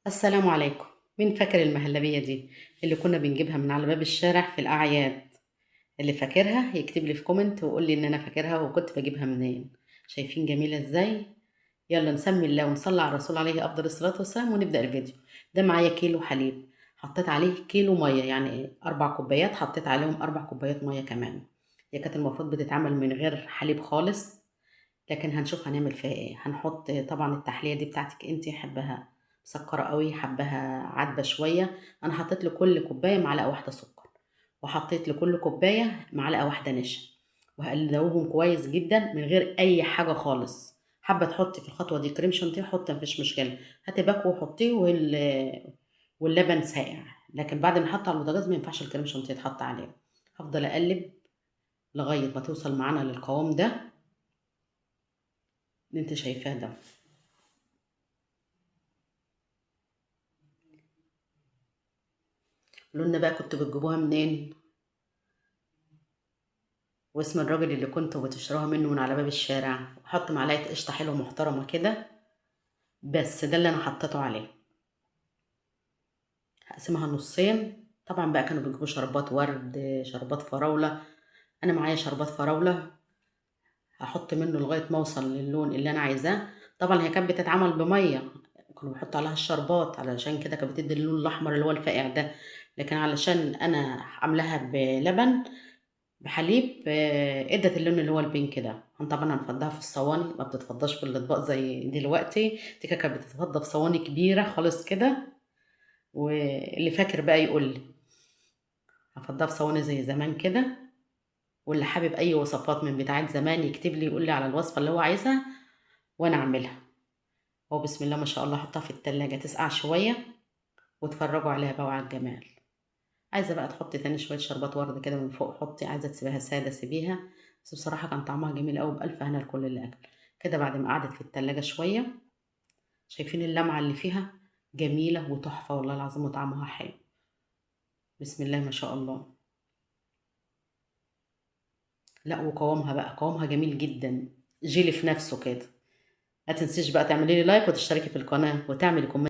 السلام عليكم. مين فاكر المهلبية دي اللي كنا بنجيبها من على باب الشارع في الأعياد؟ اللي فاكرها يكتب لي في كومنت ويقول لي إن أنا فاكرها وكنت بجيبها منين. شايفين جميلة إزاي؟ يلا نسمي الله ونصلي على الرسول عليه أفضل الصلاة والسلام ونبدأ الفيديو. ده معايا كيلو حليب، حطيت عليه كيلو مية، يعني 4 كوبايات، حطيت عليهم 4 كوبايات مية كمان. هي كانت المفروض بتتعمل من غير حليب خالص، لكن هنشوف هنعمل فيها ايه. هنحط طبعا التحلية دي بتاعتك انتي، حبها مسكرة قوي حبها عدبة شوية. انا حطيت لكل كوباية معلقة واحدة سكر، وحطيت لكل كوباية معلقة واحدة نشا، وهقلبهم كويس جدا من غير اي حاجة خالص. حابة تحطي في الخطوة دي كريم شانتيه حطي، مفيش مشكلة. هاتي باكو وحطيه واللبن ساقع، لكن بعد ما نحط على البوتاجاز ما ينفعش الكريم شانتيه يتحط عليه. هفضل اقلب لغاية ما توصل معانا للقوام ده اللي انت شايفاه ده. قولولنا بقى كنتوا بتجيبوها منين، واسم الراجل اللي كنتوا بتشتروها منه من على باب الشارع، وحط معلقة قشطة حلوة محترمة كده. بس ده اللي انا حطيته عليه. هقسمها نصين. طبعا بقى كانوا بيجيبوا شربات ورد، شربات فراولة. انا معايا شربات فراولة، هحط منه لغاية ما اوصل للون اللي انا عايزاه. طبعا هي كانت بتتعمل بمية، كانوا بيحطوا عليها الشربات علشان كده كانت بتدي اللون الاحمر اللي هو الفاقع ده. لكن علشان انا عاملاها بلبن بحليب، ادت اللون اللي هو البينك ده. طبعا هنفضها في الصواني، ما بتتفضاش في الاطباق زي دلوقتي. دي كانت بتتفضى في صواني كبيره خالص كده. واللي فاكر بقى يقول لي. هفضها في صواني زي زمان كده. واللي حابب اي وصفات من بتاعت زمان يكتب لي يقول لي على الوصفه اللي هو عايزها وانا اعملها. هو بسم الله ما شاء الله، حطها في التلاجة تسقع شويه واتفرجوا عليها بقى وعلى الجمال. عايزه بقى تحطي تاني شويه شربات ورد كده من فوق حطي، عايزه تسيبيها ساده سيبيها. بس بصراحه كان طعمها جميل قوي، بالف هنا لكل اللي اكل. كده بعد ما قعدت في التلاجة شويه، شايفين اللمعه اللي فيها؟ جميله وتحفه والله العظيم، وطعمها حلو. بسم الله ما شاء الله. لا وقوامها بقى، قوامها جميل جدا، جيلي في نفسه كده. ما تنسيش بقى تعملي لي لايك وتشتركي في القناه وتعملي كومنت.